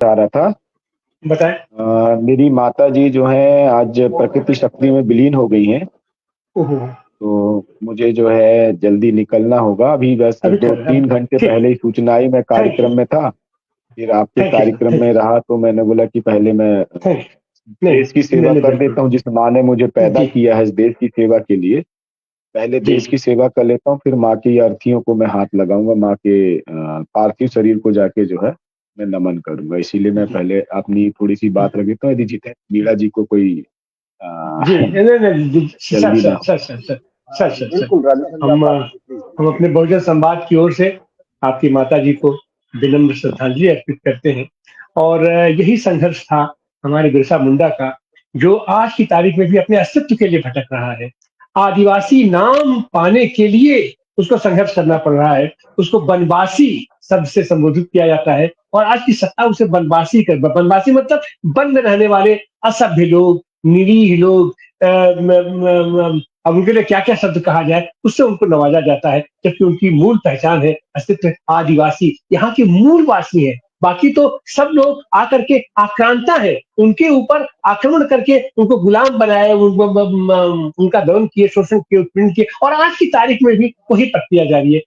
आ रहा था। बताएं। मेरी माता जी जो है आज प्रकृति शक्ति में विलीन हो गई हैं। ओहो। तो मुझे जो है जल्दी निकलना होगा, अभी बस अभी दो चल रहा है, तीन घंटे ठीक। पहले ही सूचना आई, मैं थैंक यू। कार्यक्रम में था। फिर आपके थैंक यू सर, कार्यक्रम थैंक में रहा तो मैंने बोला कि पहले मैं यू, थैंक यू। नहीं देश की नहीं सेवा नहीं, कर बिल्कुल। देता हूँ, जिस माँ ने मुझे पैदा जी किया है इस देश की सेवा के लिए। पहले जी देश की सेवा कर लेता हूँ, फिर माँ की अर्थियों को मैं हाथ लगाऊंगा, माँ के पार्थिव शरीर को जाके जो है मैं नमन करूंगा। इसीलिए मैं जी पहले अपनी थोड़ी सी बात रख देता हूँ, यदि जितेंद्र मीणा जी को कोई अ, जी, नहीं नहीं जी, सर जल्दी ना सर हो। Sir sir sir sir sir sir बिल्कुल राजेश जी, आप हम बात कीजिए प्लीज। हम अपने बहुजन समाज की ओर से आपकी माता जी को विनम्र श्रद्धांजलि अर्पित करते हैं। और यही संघर्ष था हमारे बिरसा मुंडा का, जो आज की तारीख में भी अपने अस्तित्व के लिए भटक रहा है। आदिवासी नाम पाने के लिए उसको संघर्ष करना पड़ रहा है। उसको बनवासी शब्द से संबोधित किया जाता है, और आज की सत्ता उसे बनवासी मतलब वन में रहने वाले असभ्य लोग, निरीह लोग, अब उनके लिए क्या क्या शब्द कहा जाए, उससे उनको नवाजा जाता है, जबकि उनकी मूल पहचान है अस्तित्व आदिवासी, यहाँ के मूल वासी है। बाकी तो सब लोग आकर के आक्रांता है, उनके ऊपर आक्रमण करके उनको गुलाम बनाए, उनका दमन किए, शोषण किए, उत्पीड़न किए, और आज की तारीख में भी वही प्रक्रिया जारी है।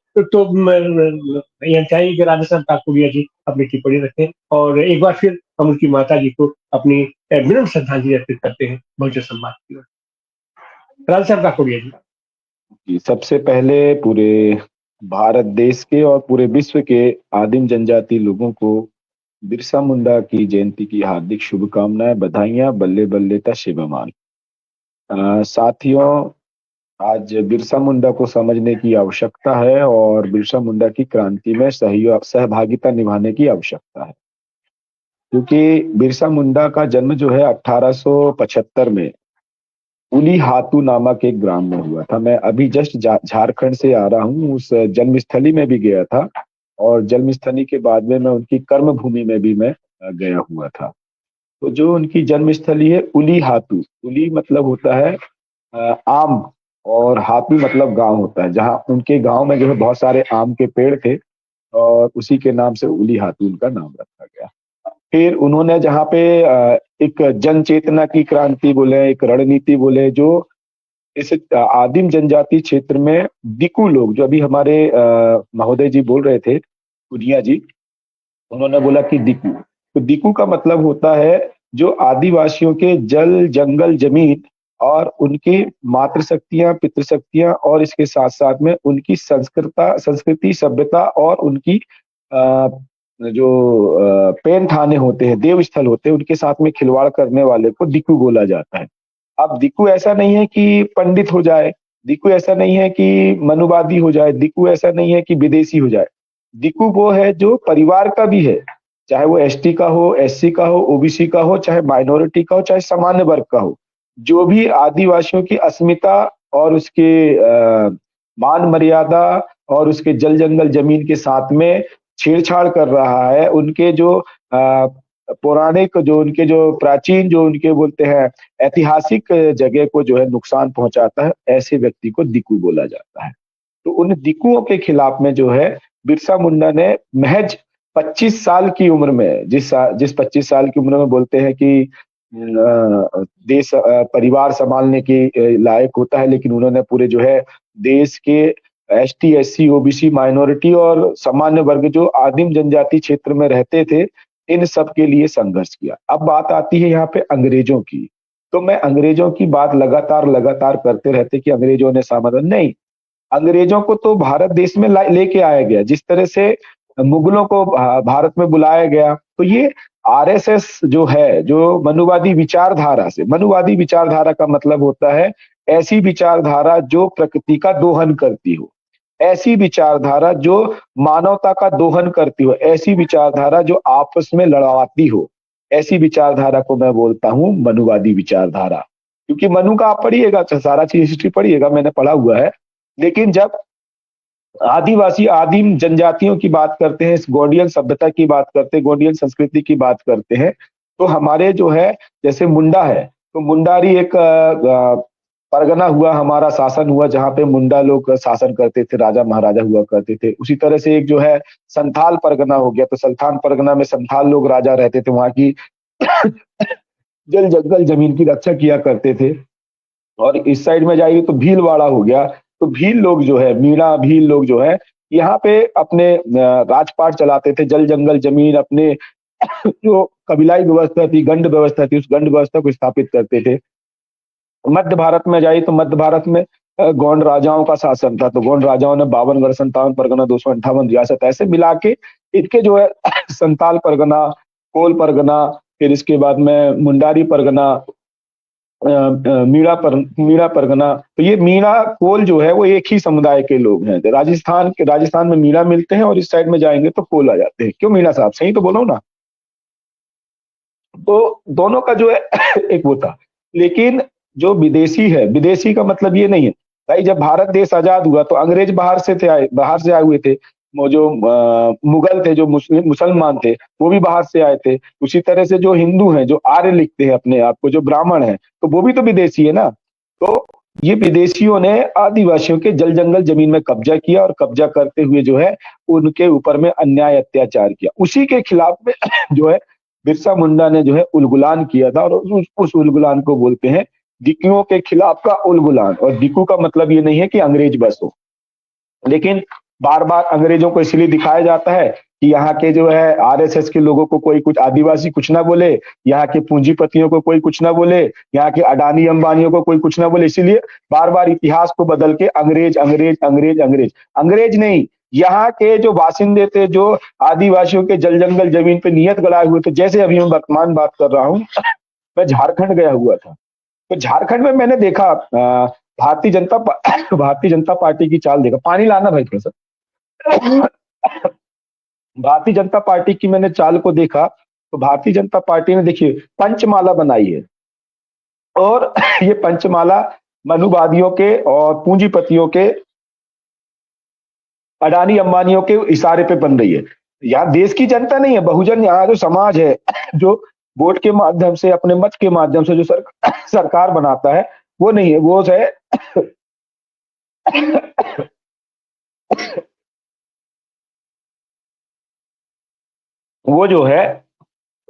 यह चाहिए कि राधेश्याम काकुरिया जी अपनी टिप्पणी रखें, और एक बार फिर हम उनकी माता जी को अपनी विनम्र श्रद्धांजलि अर्पित करते हैं बहुजन समाज की ओर। राधेश्याम काकुरिया जी। जी, सबसे पहले पूरे भारत देश के और पूरे विश्व के आदिम जनजाति लोगों को बिरसा मुंडा की जयंती की हार्दिक शुभकामनाएं, बधाइयां, बल्ले बल्ले ता शिवमान। साथियों, आज बिरसा मुंडा को समझने की आवश्यकता है और बिरसा मुंडा की क्रांति में सहयोग सहभागिता निभाने की आवश्यकता है। क्योंकि बिरसा मुंडा का जन्म जो है 1875 में उली हातू नामक एक ग्राम में हुआ था। मैं अभी जस्ट झारखंड से आ रहा हूँ, उस जन्मस्थली में भी गया था, और जन्मस्थली के बाद में मैं उनकी कर्म भूमि में भी मैं गया हुआ था। तो जो उनकी जन्मस्थली है उली हातू, उली मतलब होता है आम, और हाथी मतलब गांव होता है। जहाँ उनके गांव में जो है बहुत सारे आम के पेड़ थे, और उसी के नाम से उली हाथू उनका नाम रखा गया। फिर उन्होंने जहाँ पे एक जन चेतना की क्रांति बोले, एक रणनीति बोले, जो इस आदिम जनजाति क्षेत्र में दिकू लोग, जो अभी हमारे महोदय जी बोल रहे थे, कुनिया जी, उन्होंने बोला कि दिकू, तो दिकू का मतलब होता है जो आदिवासियों के जल जंगल जमीन और उनकी मातृ शक्तियां, पितृ शक्तियां, और इसके साथ साथ में उनकी संस्कृति सभ्यता और उनकी अ, जो पेन थाने होते हैं, देव स्थल होते हैं, उनके साथ में खिलवाड़ करने वाले को दिकू बोला जाता है। अब दिकू ऐसा नहीं है कि पंडित हो जाए, दिकू ऐसा नहीं है कि मनुवादी हो जाए, दिकू ऐसा नहीं है कि विदेशी हो जाए। दिकू वो है जो परिवार का भी है, चाहे वो एसटी का हो, एससी का हो, ओबीसी का हो, चाहे माइनॉरिटी का हो, चाहे सामान्य वर्ग का हो। जो भी आदिवासियों की अस्मिता और उसके मान मर्यादा और उसके जल जंगल जमीन के साथ में छेड़छाड़ कर रहा है, उनके जो पौराणिक, जो उनके जो प्राचीन, जो उनके बोलते हैं ऐतिहासिक जगह को जो है नुकसान पहुंचाता है, ऐसे व्यक्ति को दिकू बोला जाता है। तो उन दिकुओं के खिलाफ में जो है बिरसा मुंडा ने महज 25 साल की उम्र में, जिस 25 साल की उम्र में बोलते हैं कि देश परिवार संभालने के लायक होता है, लेकिन उन्होंने पूरे जो है देश के एसटी, एससी, ओबीसी, माइनॉरिटी और सामान्य वर्ग जो आदिम जनजाति क्षेत्र में रहते थे, इन सब के लिए संघर्ष किया। अब बात आती है यहाँ पे अंग्रेजों की। तो मैं अंग्रेजों की बात लगातार लगातार करते रहते कि अंग्रेजों ने समाधान नहीं, अंग्रेजों को तो भारत देश में लेके आया गया, जिस तरह से मुगलों को भारत में बुलाया गया। तो ये आरएसएस जो है, जो मनुवादी विचारधारा से, मनुवादी विचारधारा का मतलब होता है ऐसी विचारधारा जो प्रकृति का दोहन करती हो, ऐसी विचारधारा जो मानवता का दोहन करती हो, ऐसी विचारधारा जो आपस में लड़वाती हो, ऐसी विचारधारा को मैं बोलता हूं मनुवादी विचारधारा। क्योंकि मनु का आप पढ़िएगा, सारा चीज हिस्ट्री पढ़िएगा, मैंने पढ़ा हुआ है। लेकिन जब आदिवासी आदिम जनजातियों की बात करते हैं, इस गोंडियन सभ्यता की बात करते हैं, गोंडियन संस्कृति की बात करते हैं, तो हमारे जो है जैसे मुंडा है, तो मुंडारी एक परगना हुआ, हमारा शासन हुआ, जहाँ पे मुंडा लोग शासन करते थे, राजा महाराजा हुआ करते थे। उसी तरह से एक जो है संथाल परगना हो गया, तो संथाल परगना में संथाल लोग राजा रहते थे, वहाँ की जल जंगल जमीन की रक्षा किया करते थे। और इस साइड में जाइए तो भीलवाड़ा हो गया, तो भील लोग जो है, मीणा भील लोग जो है यहाँ पे अपने राजपाट चलाते थे, जल जंगल जमीन अपने जो कबीलाई व्यवस्था थी, गंड व्यवस्था थी, उस गंड व्यवस्था को स्थापित करते थे। मध्य भारत में जाइए तो मध्य भारत में गौंड राजाओं का शासन था, तो गौंड राजाओं ने 52 गढ़, 57 परगना, 258 रियासत ऐसे मिला के इनके जो है संताल परगना, कोल परगना, फिर इसके बाद में मुंडारी परगना, मीणा परगना। तो ये मीणा कोल जो है वो एक ही समुदाय के लोग हैं। राजस्थान में मीणा मिलते हैं और इस साइड में जाएंगे तो कोल आ जाते हैं। क्यों मीणा साहब, सही तो बोला हूं ना? तो दोनों का जो है एक वो था। लेकिन जो विदेशी है, विदेशी का मतलब ये नहीं है भाई, जब भारत देश आजाद हुआ तो अंग्रेज बाहर से आए हुए थे। वो जो मुगल थे, जो मुसलमान थे, वो भी बाहर से आए थे। उसी तरह से जो हिंदू हैं, जो आर्य लिखते हैं अपने आप को, जो ब्राह्मण हैं, तो वो भी तो विदेशी है ना। तो ये विदेशियों ने आदिवासियों के जल जंगल जमीन में कब्जा किया, और कब्जा करते हुए जो है उनके ऊपर में अन्याय अत्याचार किया। उसी के खिलाफ में जो है बिरसा मुंडा ने जो है उलगुलान किया था, और उस उलगुलान को बोलते हैं दिकुओं के खिलाफ का उलगुलान। और दिकू का मतलब ये नहीं है कि अंग्रेज बस हो, लेकिन बार बार अंग्रेजों को इसलिए दिखाया जाता है कि यहाँ के जो है आरएसएस के लोगों को कोई कुछ आदिवासी कुछ ना बोले, यहाँ के पूंजीपतियों को कोई कुछ ना बोले, यहाँ के अडानी अंबानियों को कोई कुछ ना बोले। इसीलिए बार बार इतिहास को बदल के अंग्रेज अंग्रेज अंग्रेज अंग्रेज, अंग्रेज नहीं, यहाँ के जो बासिंदे थे, जो आदिवासियों के जल जंगल जमीन पे नियत गड़ाए हुए थे। जैसे अभी मैं वर्तमान बात कर रहा हूँ, मैं झारखंड गया हुआ था, तो झारखंड में मैंने देखा भारतीय जनता पार्टी की चाल देखा। पानी लाना भाई थोड़ा सा। भारतीय जनता पार्टी की मैंने चाल को देखा, तो भारतीय जनता पार्टी ने देखिए पंचमाला बनाई है, और ये पंचमाला मनुवादियों के और पूंजीपतियों के, अडानी अंबानियों के इशारे पे बन रही है। यहाँ देश की जनता नहीं है, बहुजन, यहाँ जो समाज है, जो वोट के माध्यम से, अपने मत के माध्यम से जो सरकार बनाता है, वो नहीं है, वो है वो जो है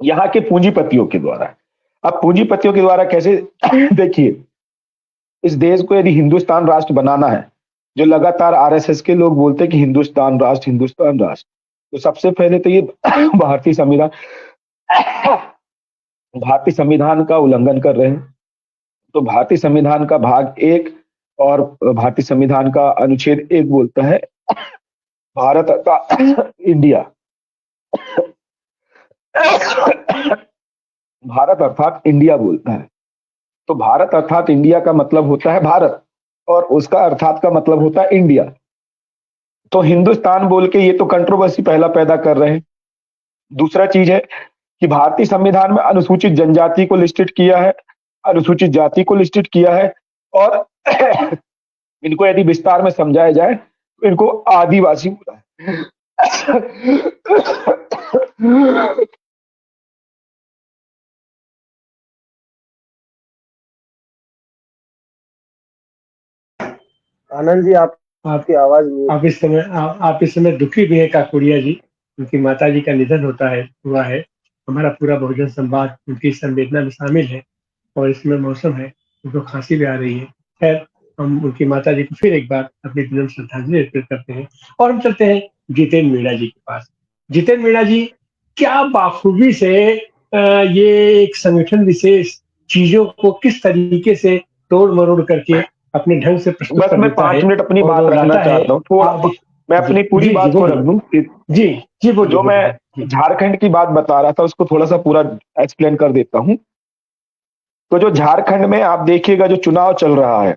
यहाँ के पूंजीपतियों के द्वारा। अब पूंजीपतियों के द्वारा कैसे देखिए, इस देश को यदि हिंदुस्तान राष्ट्र बनाना है, जो लगातार आरएसएस के लोग बोलते हैं कि हिंदुस्तान राष्ट्र, हिंदुस्तान राष्ट्र, तो सबसे पहले तो ये भारतीय संविधान भारतीय संविधान का उल्लंघन कर रहे हैं। तो भारतीय संविधान का भाग 1 और भारतीय संविधान का अनुच्छेद 1 बोलता है भारत का इंडिया, भारत अर्थात इंडिया बोलता है। तो भारत अर्थात इंडिया का मतलब होता है भारत, और उसका अर्थात का मतलब होता है इंडिया। तो हिंदुस्तान बोल के ये तो कंट्रोवर्सी पहला पैदा कर रहे हैं। दूसरा चीज है कि भारतीय संविधान में अनुसूचित जनजाति को लिस्टेड किया है, अनुसूचित जाति को लिस्टेड किया है, और इनको यदि विस्तार में समझाया जाए तो इनको आदिवासी बोला है। आनंद जी, आप आपकी आवाज आप इस समय दुखी भी है काकुड़िया जी, उनकी माता जी का निधन हुआ है। हमारा पूरा बहुजन संवाद उनकी संवेदना में शामिल है, और इसमें मौसम है, उनको खांसी भी आ रही है। खैर, हम उनकी माता जी को फिर एक बार अपनी विनम्र श्रद्धांजलि अर्पित करते हैं, और हम चलते हैं जितेंद्र मीणा जी के पास। जितेंद्र मीणा जी, क्या बाखूबी से ये एक संगठन विशेष चीजों को किस तरीके से तोड़ मरोड़ करके अपने ढंग से प्रस्तुत बस कर मैं देता 5 है, मिनट अपनी और बात वो रखना लाता है चाहता हूँ थोड़ा। मैं जी अपनी पूरी जी जी बात को रख बोलिए दूं। जी जी बोलिए जो बोलिए मैं झारखंड की बात बता रहा था उसको थोड़ा सा पूरा एक्सप्लेन कर देता हूँ। तो जो झारखंड में आप देखिएगा जो चुनाव चल रहा है,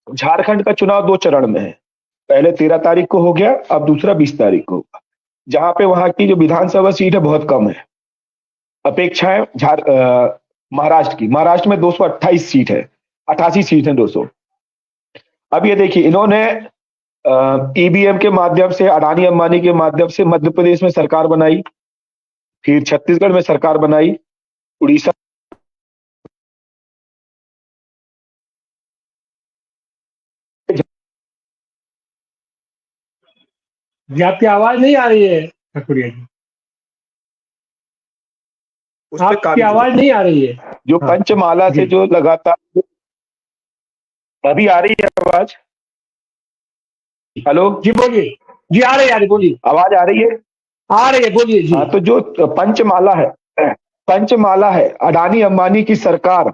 झारखंड का चुनाव 2 चरण में है। पहले 13 तारीख को हो गया, अब दूसरा 20 तारीख को होगा। जहां पे वहां की जो विधानसभा सीट है बहुत कम है, अपेक्षाएं महाराष्ट्र में 228 सीट है, 88 सीट है 200। अब ये देखिए, इन्होंने ईवीएम के माध्यम से, अडानी अंबानी के माध्यम से मध्य प्रदेश में सरकार बनाई, फिर छत्तीसगढ़ में सरकार बनाई, उड़ीसा जी आपकी आवाज नहीं आ रही है ठाकुरिया जी, उस पे आपकी काम आवाज नहीं आ रही है। जो हाँ पंचमाला से जी जो लगातार, अभी आ रही है आवाज? हेलो, जी बोलिए, जी आ रही है बोलिए, आवाज आ रही है? आ रही है बोलिए जी। हाँ, तो जो पंचमाला है, पंचमाला है, अडानी अंबानी की सरकार,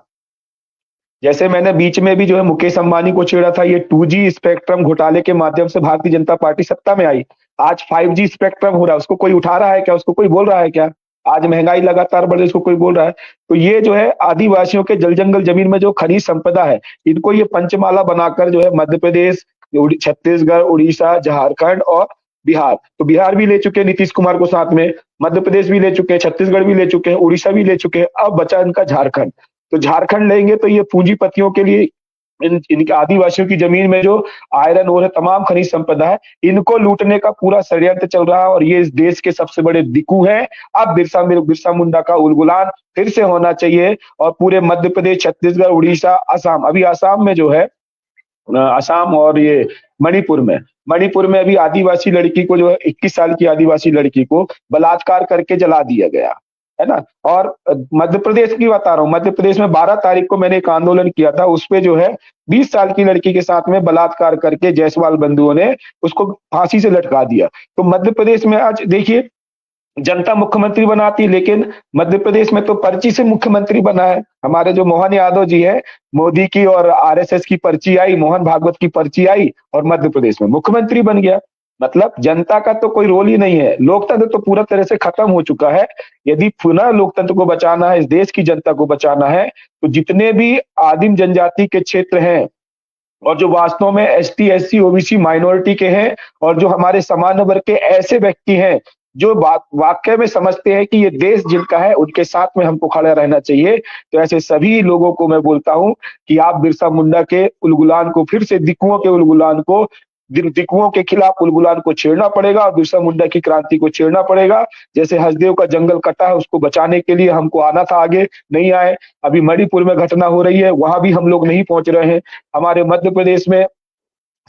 जैसे मैंने बीच में भी जो है मुकेश अंबानी को छेड़ा था, ये 2G स्पेक्ट्रम घोटाले के माध्यम से भारतीय जनता पार्टी सत्ता में आई। आज 5G स्पेक्ट्रम हो रहा है, उसको कोई उठा रहा है क्या? उसको कोई बोल रहा है क्या? आज महंगाई लगातार बढ़ रही है, उसको कोई बोल रहा है? तो ये जो है आदिवासियों के जल जंगल जमीन में जो खनिज संपदा है, इनको ये पंचमाला बनाकर जो है मध्य प्रदेश, छत्तीसगढ़, उड़ीसा, झारखंड और बिहार, तो बिहार भी ले चुके हैं नीतीश कुमार को साथ में, मध्य प्रदेश भी ले चुके हैं, छत्तीसगढ़ भी ले चुके हैं, उड़ीसा भी ले चुके हैं, अब बचा इनका झारखंड। तो झारखंड लेंगे तो ये पूंजीपतियों के लिए इनके आदिवासियों की जमीन में जो आयरन ओर है, तमाम खनिज संपदा है, इनको लूटने का पूरा षड्यंत्र चल रहा है और ये इस देश के सबसे बड़े दिक्कू हैं। अब बिरसा मुंडा का उलगुलान फिर से होना चाहिए और पूरे मध्य प्रदेश, छत्तीसगढ़, उड़ीसा, असम, अभी असम में जो है, असम और ये मणिपुर में अभी आदिवासी लड़की को जो है 21 साल की आदिवासी लड़की को बलात्कार करके जला दिया गया है ना। और मध्य प्रदेश की बता रहा हूँ, मध्य प्रदेश में 12 तारीख को मैंने एक आंदोलन किया था, उस पे जो है 20 साल की लड़की के साथ में बलात्कार करके जायसवाल बंधुओं ने उसको फांसी से लटका दिया। तो मध्य प्रदेश में आज देखिए जनता मुख्यमंत्री बनाती है, लेकिन मध्य प्रदेश में तो पर्ची से मुख्यमंत्री बना है। हमारे जो मोहन यादव जी है, मोदी की और आरएसएस की पर्ची आई, मोहन भागवत की पर्ची आई और मध्य प्रदेश में मुख्यमंत्री बन गया। मतलब जनता का तो कोई रोल ही नहीं है, लोकतंत्र तो पूरा तरह से खत्म हो चुका है। यदि पुनः लोकतंत्र को बचाना है, इस देश की जनता को बचाना है, तो जितने भी आदिम जनजाति के क्षेत्र हैं और जो वास्तव में एसटी, एससी, ओबीसी माइनॉरिटी के हैं और जो हमारे सामान्य वर्ग के ऐसे व्यक्ति हैं जो वाकई में समझते हैं कि ये देश जिनका है, उनके साथ में हमको खड़ा रहना चाहिए। तो ऐसे सभी लोगों को मैं बोलता हूं कि आप बिरसा मुंडा के उलगुलान को, फिर से दिक्कुओं के उलगुलान को, दिक्कुओं के खिलाफ उलगुलान को छेड़ना पड़ेगा और बिरसा मुंडा की क्रांति को छेड़ना पड़ेगा। जैसे हसदेव का जंगल कटा है, उसको बचाने के लिए हमको आना था, आगे नहीं आए। अभी मणिपुर में घटना हो रही है, वहां भी हम लोग नहीं पहुंच रहे हैं। हमारे मध्य प्रदेश में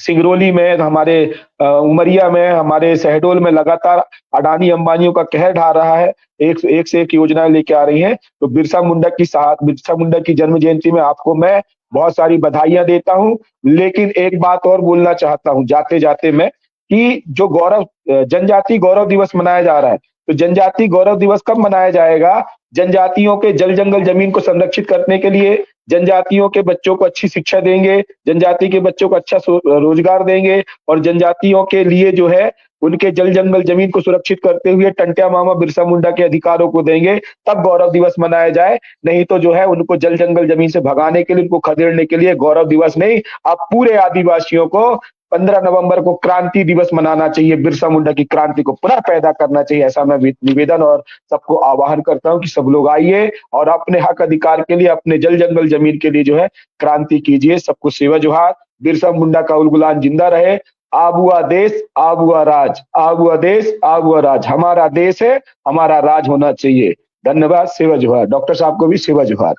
सिंगरौली में, हमारे उमरिया में, हमारे शहडोल में लगातार अडानी अंबानियों का कहर ढा रहा है, एक से एक योजनाएं लेके आ रही हैं। तो बिरसा मुंडा की जन्म जयंती में आपको मैं बहुत सारी बधाइयां देता हूं। लेकिन एक बात और बोलना चाहता हूं जाते जाते मैं, कि जो जनजाति गौरव दिवस मनाया जा रहा है, तो जनजाति गौरव दिवस कब मनाया जाएगा? जनजातियों के जल जंगल जमीन को संरक्षित करने के लिए, जनजातियों के बच्चों को अच्छी शिक्षा देंगे, जनजाति के बच्चों को अच्छा रोजगार देंगे और जनजातियों के लिए जो है उनके जल जंगल जमीन को सुरक्षित करते हुए टंट्या मामा बिरसा मुंडा के अधिकारों को देंगे, तब गौरव दिवस मनाया जाए। नहीं तो जो है उनको जल जंगल जमीन से भगाने के लिए, उनको खदेड़ने के लिए गौरव दिवस नहीं, अब पूरे आदिवासियों को 15 नवंबर को क्रांति दिवस मनाना चाहिए, बिरसा मुंडा की क्रांति को पुनः पैदा करना चाहिए। ऐसा मैं निवेदन और सबको आह्वान करता हूं कि सब लोग आइए और अपने हक अधिकार के लिए, अपने जल जंगल जमीन के लिए जो है क्रांति कीजिए। सबको सेवा जोहार। बिरसा मुंडा का उलगुलान जिंदा रहे। आबुआ देश, आबुआ राज, आबुआ देश, आबुआ राज। हमारा देश है, हमारा राज होना चाहिए। धन्यवाद। सेवा जोहार। डॉक्टर साहब को भी सेवा जोहार।